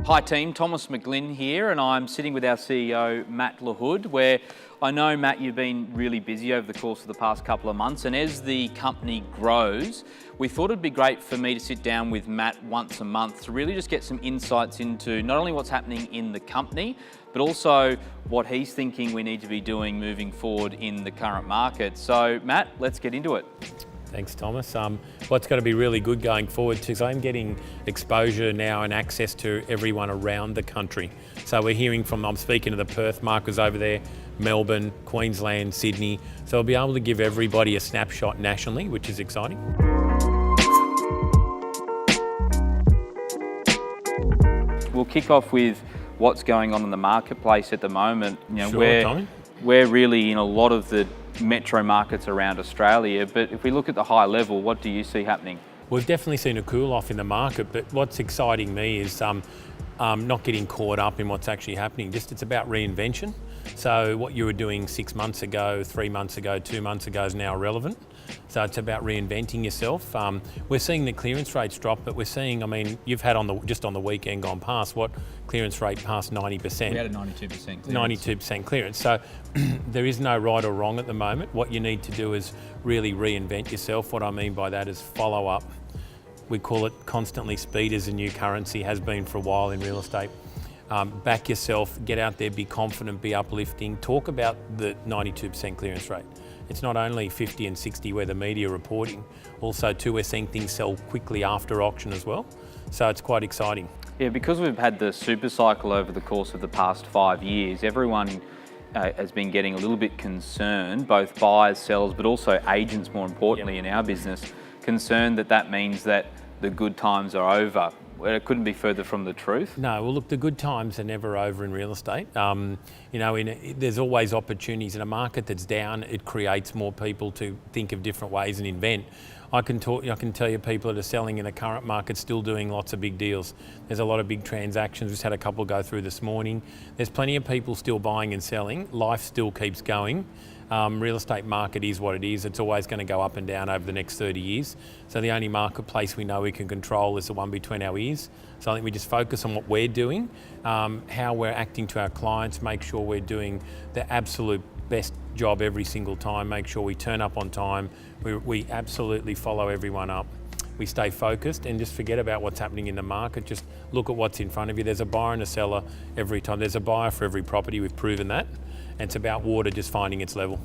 Hi team, Thomas McGlynn here, and I'm sitting with our CEO, Matt Lahood, where I know, Matt, you've been really busy over the course of the past couple of months, and as the company grows, we thought it'd be great for me to sit down with Matt once a month to really just get some insights into not only what's happening in the company, but also what he's thinking we need to be doing moving forward in the current market. So Matt, let's get into it. Thanks, Thomas. What's going to be really good going forward is I'm getting exposure now and access to everyone around the country. So we're hearing from, I'm speaking to the Perth markers over there, Melbourne, Queensland, Sydney. So I'll be able to give everybody a snapshot nationally, which is exciting. We'll kick off with what's going on in the marketplace at the moment. Sure, Tommy. We're really in a lot of the metro markets around Australia, but if we look at the high level, what do you see happening? We've definitely seen a cool off in the market, but what's exciting me is not getting caught up in what's actually happening. It's about reinvention. So what you were doing 6 months ago, 3 months ago, 2 months ago is now relevant. So it's about reinventing yourself. We're seeing the clearance rates drop, but we're seeing, you've had just on the weekend gone past, what clearance rate past 90%? We had a 92% clearance. 92% clearance. So there is no right or wrong at the moment. What you need to do is really reinvent yourself. What I mean by that is follow up. We call it constantly speed as a new currency, has been for a while in real estate. Back yourself, get out there, be confident, be uplifting. Talk about the 92% clearance rate. It's not only 50 and 60 where the media are reporting, also too we're seeing things sell quickly after auction as well. So it's quite exciting. Yeah, because we've had the super cycle over the course of the past 5 years, everyone has been getting a little bit concerned, both buyers, sellers, but also agents more importantly in our business, concerned that means that the good times are over. It couldn't be further from the truth. No, well look, the good times are never over in real estate. There's always opportunities. In a market that's down, it creates more people to think of different ways and invent. I can tell you people that are selling in the current market still doing lots of big deals. There's a lot of big transactions. We just had a couple go through this morning. There's plenty of people still buying and selling. Life still keeps going. Real estate market is what it is. It's always going to go up and down over the next 30 years. So the only marketplace we know we can control is the one between our ears. So I think we just focus on what we're doing, how we're acting to our clients, make sure we're doing the absolute best job every single time, make sure we turn up on time, we absolutely follow everyone up. We stay focused and just forget about what's happening in the market. Just look at what's in front of you. There's a buyer and a seller every time. There's a buyer for every property. We've proven that. And it's about water just finding its level.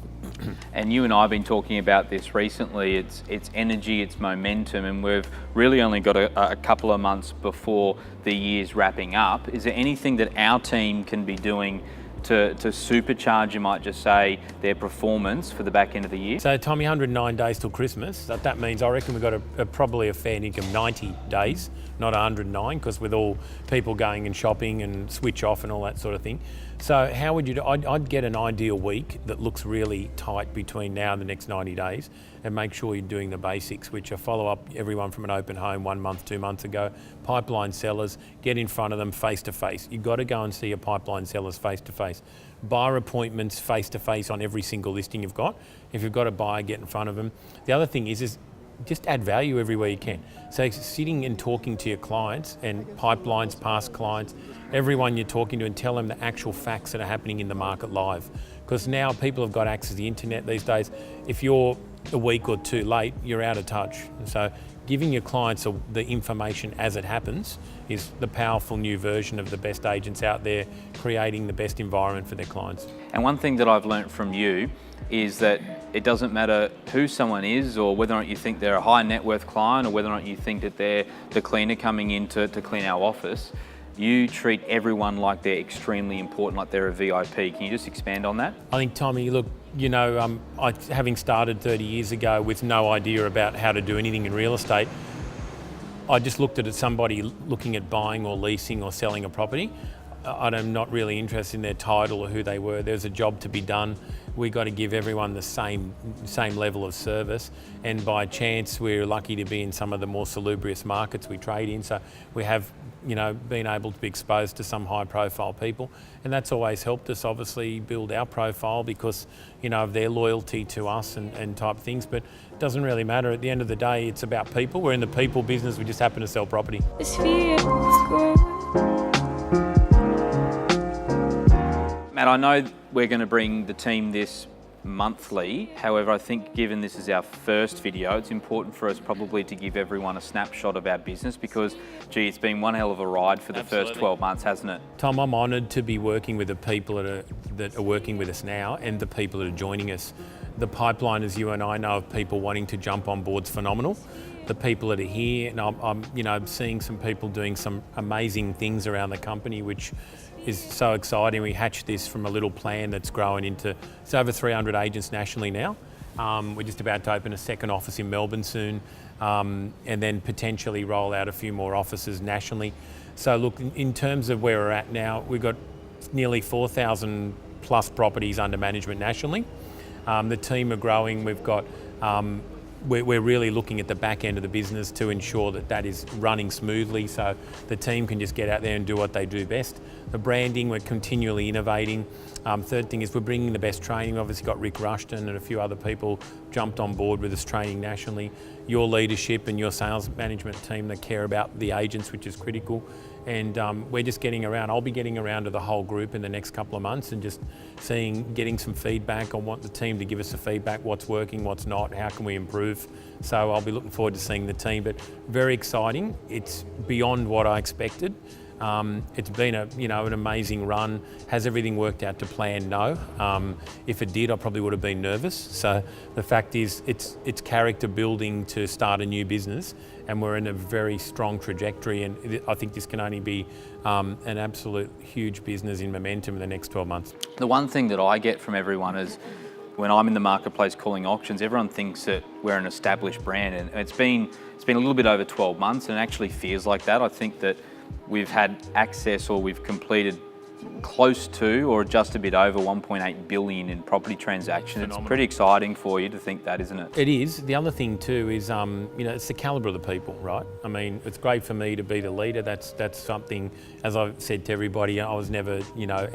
And you and I have been talking about this recently. It's energy, it's momentum, and we've really only got a couple of months before the year's wrapping up. Is there anything that our team can be doing to supercharge, you might just say, their performance for the back end of the year? So Tommy, 109 days till Christmas. That means I reckon we've got probably a fair income 90 days, not 109, because with all people going and shopping and switch off and all that sort of thing. So how would you do? I'd get an ideal week that looks really tight between now and the next 90 days and make sure you're doing the basics, which are follow up everyone from an open home 1 month, 2 months ago, pipeline sellers, get in front of them face to face. You've got to go and see your pipeline sellers face to face. Buyer appointments face to face on every single listing you've got. If you've got a buyer, get in front of them. The other thing is just add value everywhere you can. So sitting and talking to your clients and pipelines, past clients, everyone you're talking to, and tell them the actual facts that are happening in the market live. Because now people have got access to the internet these days. If you're a week or two late, you're out of touch. So giving your clients the information as it happens is the powerful new version of the best agents out there, creating the best environment for their clients. And one thing that I've learnt from you is that it doesn't matter who someone is or whether or not you think they're a high net worth client or whether or not you think that they're the cleaner coming in to clean our office. You treat everyone like they're extremely important, like they're a VIP. Can you just expand on that? I think, Tommy, look, having started 30 years ago with no idea about how to do anything in real estate, I just looked at somebody looking at buying or leasing or selling a property. I'm not really interested in their title or who they were. There's a job to be done. We got to give everyone the same level of service. And by chance, we're lucky to be in some of the more salubrious markets we trade in. So we have, been able to be exposed to some high-profile people, and that's always helped us obviously build our profile because, of their loyalty to us and type things. But it doesn't really matter. At the end of the day, it's about people. We're in the people business. We just happen to sell property. This feels good. Matt, I know we're going to bring the team this monthly. However, I think given this is our first video, it's important for us probably to give everyone a snapshot of our business because, gee, it's been one hell of a ride for the first 12 months, hasn't it? Tom, I'm honoured to be working with the people that are working with us now and the people that are joining us. The pipeline, as you and I know, of people wanting to jump on board is phenomenal. The people that are here, and I'm seeing some people doing some amazing things around the company, which is so exciting. We hatched this from a little plan that's growing into, it's over 300 agents nationally now. We're just about to open a second office in Melbourne soon, and then potentially roll out a few more offices nationally. So look, in terms of where we're at now, we've got nearly 4,000 plus properties under management nationally. The team are growing. We've got, we're really looking at the back end of the business to ensure that that is running smoothly so the team can just get out there and do what they do best. The branding, we're continually innovating. Third thing is we're bringing the best training. We've obviously got Rick Rushton and a few other people jumped on board with us training nationally. Your leadership and your sales management team that care about the agents, which is critical. And we're just getting around. I'll be getting around to the whole group in the next couple of months and just getting some feedback. I want the team to give us the feedback, what's working, what's not, how can we improve. So I'll be looking forward to seeing the team, but very exciting. It's beyond what I expected. It's been an amazing run. Has everything worked out to plan? No. If it did, I probably would have been nervous. So the fact is, it's character building to start a new business, and we're in a very strong trajectory. And I think this can only be an absolute huge business in momentum in the next 12 months. The one thing that I get from everyone is when I'm in the marketplace calling auctions, everyone thinks that we're an established brand, and it's been a little bit over 12 months, and it actually feels like that. I think that we've had access, or we've completed close to or just a bit over 1.8 billion in property transactions. Phenomenal. It's pretty exciting for you to think that, isn't it? It is. The other thing too is, it's the calibre of the people, right? I mean, it's great for me to be the leader. That's something, as I've said to everybody, I was never,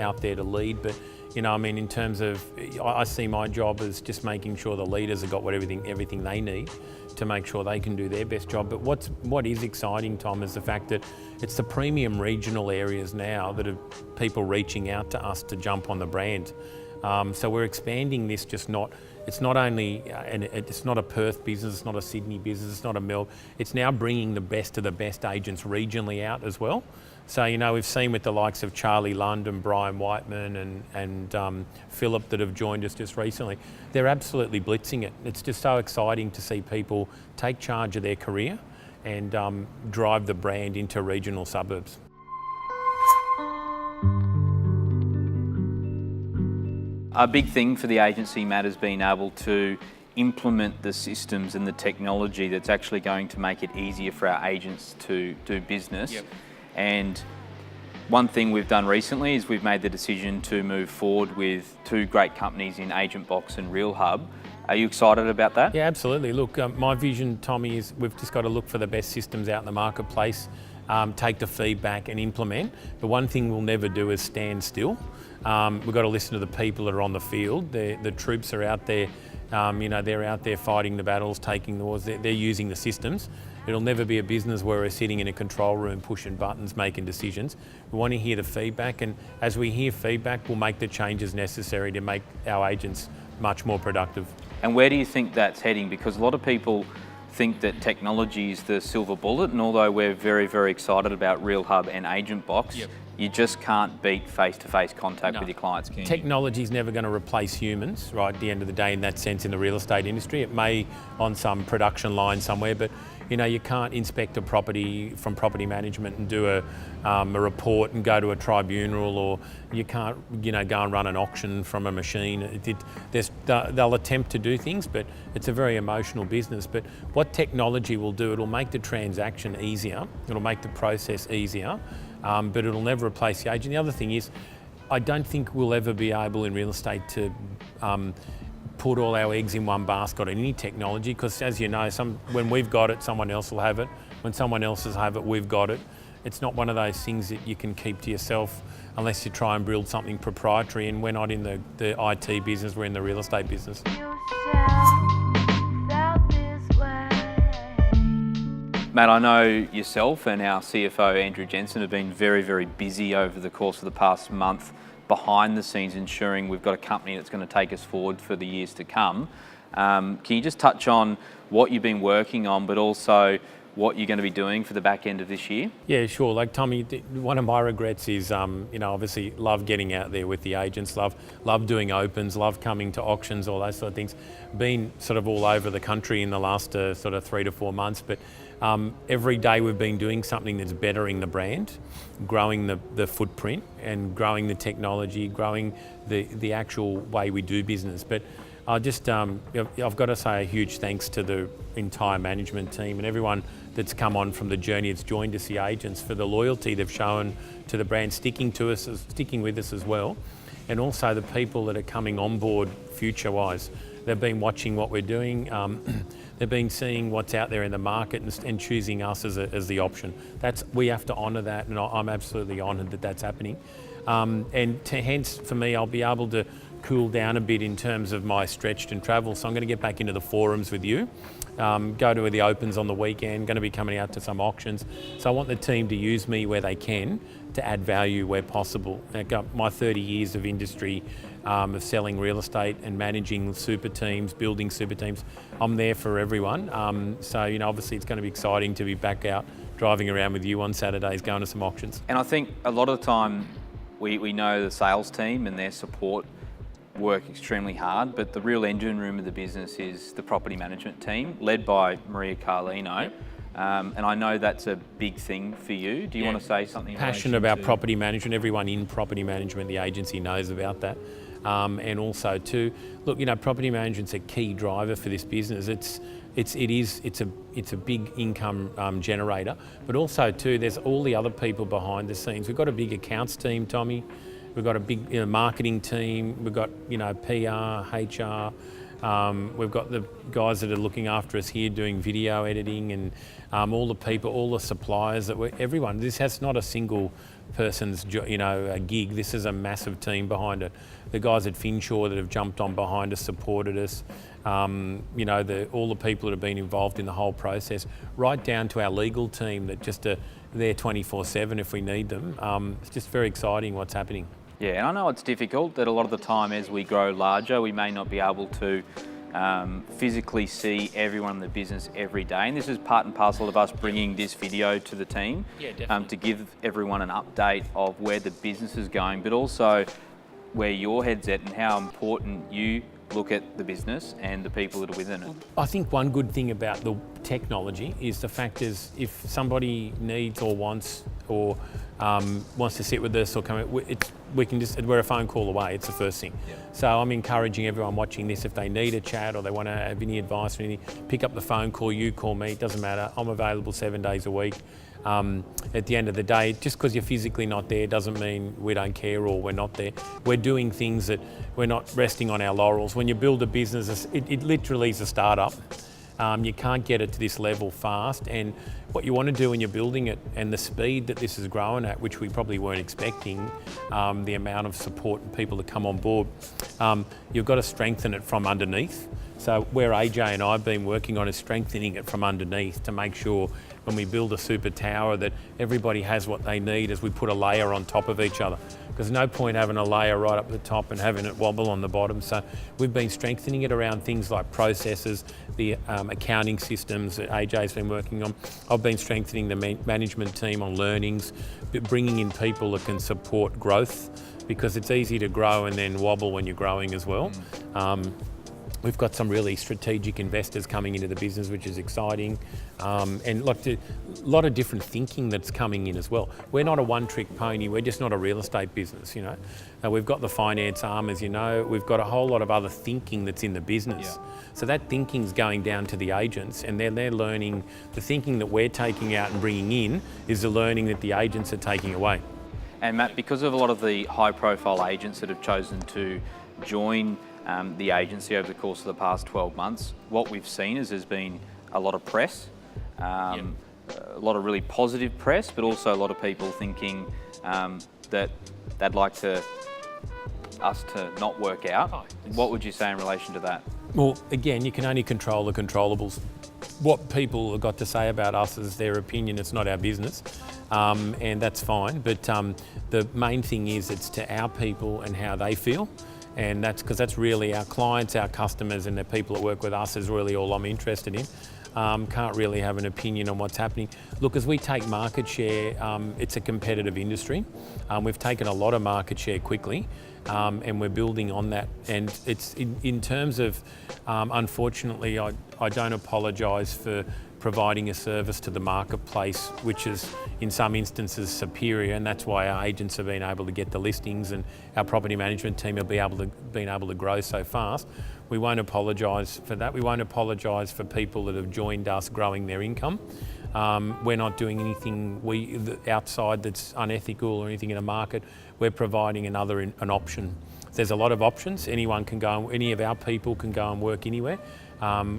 out there to lead, but in terms of, I see my job as just making sure the leaders have got everything they need to make sure they can do their best job. But what is exciting, Tom, is the fact that it's the premium regional areas now that have people reaching out to us to jump on the brand. So we're expanding this, it's not only, and it's not a Perth business, it's not a Sydney business, it's not a Melbourne, it's now bringing the best of the best agents regionally out as well. So, we've seen with the likes of Charlie Lund and Brian Whiteman and Philip that have joined us just recently, they're absolutely blitzing it. It's just so exciting to see people take charge of their career and drive the brand into regional suburbs. A big thing for the agency, Matt, has been able to implement the systems and the technology that's actually going to make it easier for our agents to do business. Yep. And one thing we've done recently is we've made the decision to move forward with two great companies in Agent Box and Real Hub. Are you excited about that? Yeah, absolutely. Look, my vision, Tommy, is we've just got to look for the best systems out in the marketplace, take the feedback and implement. The one thing we'll never do is stand still. We've got to listen to the people that are on the field. The troops are out there, they're out there fighting the battles, taking the wars, they're using the systems. It'll never be a business where we're sitting in a control room pushing buttons, making decisions. We want to hear the feedback, and as we hear feedback, we'll make the changes necessary to make our agents much more productive. And where do you think that's heading? Because a lot of people think that technology is the silver bullet, and although we're very, very excited about Real Hub and Agent Box, yep, you just can't beat face-to-face contact with your clients, can you? Technology is never going to replace humans, right, at the end of the day, in that sense, in the real estate industry. It may on some production line somewhere, but you can't inspect a property from property management and do a report and go to a tribunal, or you can't, go and run an auction from a machine. They'll attempt to do things, but it's a very emotional business. But what technology will do, it'll make the transaction easier, it'll make the process easier, but it'll never replace the agent. The other thing is, I don't think we'll ever be able in real estate to put all our eggs in one basket on any technology, because as you know, when we've got it, someone else will have it. When someone else has have it, we've got it. It's not one of those things that you can keep to yourself unless you try and build something proprietary, and we're not in the IT business, we're in the real estate business. Matt, I know yourself and our CFO Andrew Jensen have been very, very busy over the course of the past month behind the scenes ensuring we've got a company that's going to take us forward for the years to come. Can you just touch on what you've been working on, but also what you're going to be doing for the back end of this year? Yeah, sure. Like Tommy, one of my regrets is, obviously love getting out there with the agents, love doing opens, love coming to auctions, all those sort of things. Been sort of all over the country in the last sort of 3 to 4 months, but every day we've been doing something that's bettering the brand, growing the footprint and growing the technology, growing the actual way we do business. But I've got to say a huge thanks to the entire management team and everyone that's come on from the journey that's joined us, the agents, for the loyalty they've shown to the brand, sticking with us as well, and also the people that are coming on board future-wise. They've been watching what we're doing. They've been seeing what's out there in the market and choosing us as the option. We have to honour that, and I'm absolutely honoured that that's happening. Hence, for me, I'll be able to cool down a bit in terms of my stretched and travel. So I'm going to get back into the forums with you, go to the opens on the weekend, going to be coming out to some auctions. So I want the team to use me where they can to add value where possible. I've got my 30 years of industry of selling real estate and managing super teams, building super teams. I'm there for everyone. Obviously it's going to be exciting to be back out driving around with you on Saturdays, going to some auctions. And I think a lot of the time we know the sales team and their support work extremely hard, but the real engine room of the business is the property management team, led by Maria Carlino. Yep. And I know that's a big thing for you. Do you want to say something? Passionate about property management. Everyone in property management, the agency, knows about that. And also too, look, property management's a key driver for this business. It's a big income generator, but also too, there's all the other people behind the scenes. We've got a big accounts team, Tommy. We've got a big marketing team. We've got PR, HR. We've got the guys that are looking after us here doing video editing, and all the people, all the suppliers everyone. This has not a single person's a gig. This is a massive team behind it. The guys at Finshaw that have jumped on behind us, supported us. All the people that have been involved in the whole process, right down to our legal team that just are there 24/7 if we need them. It's just very exciting what's happening. Yeah, and I know it's difficult that a lot of the time as we grow larger, we may not be able to physically see everyone in the business every day. And this is part and parcel of us bringing this video to the team to give everyone an update of where the business is going, but also where your head's at and how important you look at the business and the people that are within it. I think one good thing about the technology is the fact is if somebody needs or wants or wants to sit with us or come, we're a phone call away. It's the first thing. Yeah. So I'm encouraging everyone watching this, if they need a chat or they want to have any advice or anything, pick up the phone call, you call me, it doesn't matter. I'm available 7 days a week. At the end of the day, just because you're physically not there doesn't mean we don't care or we're not there. We're doing things that we're not resting on our laurels. When you build a business, it literally is a startup. You can't get it to this level fast, and what you want to do when you're building it and the speed that this is growing at, which we probably weren't expecting, the amount of support and people that come on board, you've got to strengthen it from underneath. So where AJ and I have been working on is strengthening it from underneath to make sure when we build a super tower that everybody has what they need as we put a layer on top of each other. Because no point having a layer right up the top and having it wobble on the bottom. So we've been strengthening it around things like processes, the accounting systems that AJ's been working on. I've been strengthening the management team on learnings, bringing in people that can support growth, because it's easy to grow and then wobble when you're growing as well. We've got some really strategic investors coming into the business, which is exciting, and a lot of different thinking that's coming in as well. We're not a one-trick pony. We're just not a real estate business, We've got the finance arm, as you know. We've got a whole lot of other thinking that's in the business. Yeah. So that thinking's going down to the agents, and they're learning. The thinking that we're taking out and bringing in is the learning that the agents are taking away. And Matt, because of a lot of the high-profile agents that have chosen to join the agency over the course of the past 12 months, what we've seen is there's been a lot of press, a lot of really positive press, but also a lot of people thinking that they'd like us to not work out. What would you say in relation to that? Well, again, you can only control the controllables. What people have got to say about us is their opinion, it's not our business, and that's fine. But the main thing is it's to our people and how they feel, and that's because that's really our clients, our customers and the people that work with us is really all I'm interested in. Can't really have an opinion on what's happening. Look, as we take market share, it's a competitive industry. We've taken a lot of market share quickly, and we're building on that. And it's in terms of, unfortunately, I don't apologise for providing a service to the marketplace, which is in some instances superior, and that's why our agents have been able to get the listings and our property management team have been able to grow so fast. We won't apologise for that. We won't apologise for people that have joined us growing their income. We're not doing anything outside that's unethical or anything in the market. We're providing an option. There's a lot of options. Anyone can go, any of our people can go and work anywhere.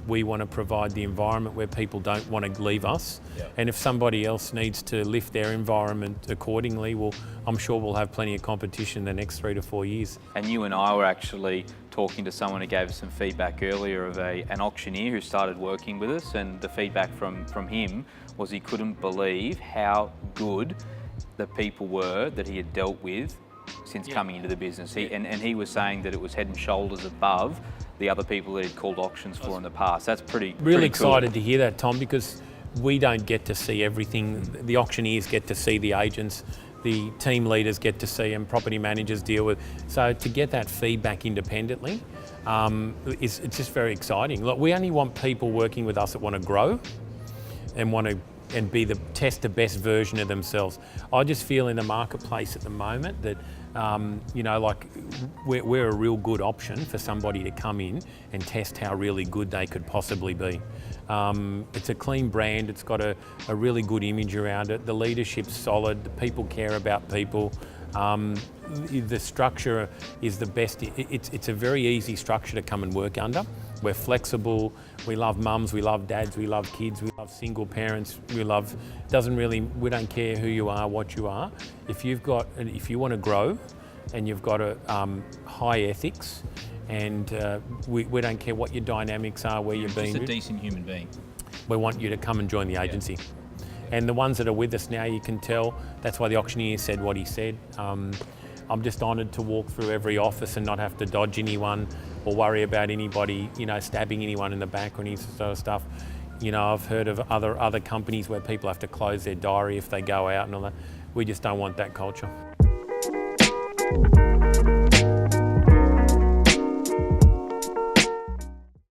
We want to provide the environment where people don't want to leave us. Yeah. And if somebody else needs to lift their environment accordingly, well, I'm sure we'll have plenty of competition in the next 3 to 4 years. And you and I were actually talking to someone who gave us some feedback earlier of an auctioneer who started working with us, and the feedback from him was he couldn't believe how good the people were that he had dealt with since coming into the business. And he was saying that it was head and shoulders above the other people that he'd called auctions for in the past. That's pretty excited cool to hear that, Tom, because we don't get to see everything. The auctioneers get to see the agents, the team leaders get to see them, property managers deal with. So to get that feedback independently, it's just very exciting. Look, we only want people working with us that want to grow and test the best version of themselves. I just feel in the marketplace at the moment that we're a real good option for somebody to come in and test how really good they could possibly be. It's a clean brand, it's got a really good image around it, the leadership's solid, the people care about people. The structure is the best. It's a very easy structure to come and work under. We're flexible, we love mums, we love dads, we love kids, we love single parents, we don't care who you are, what you are. If you want to grow and you've got a high ethics, and we don't care what your dynamics are, where you've been. Just a decent human being. We want you to come and join the agency. And the ones that are with us now, you can tell, that's why the auctioneer said what he said. I'm just honoured to walk through every office and not have to dodge anyone or worry about anybody, stabbing anyone in the back or any sort of stuff. I've heard of other companies where people have to close their diary if they go out and all that. We just don't want that culture.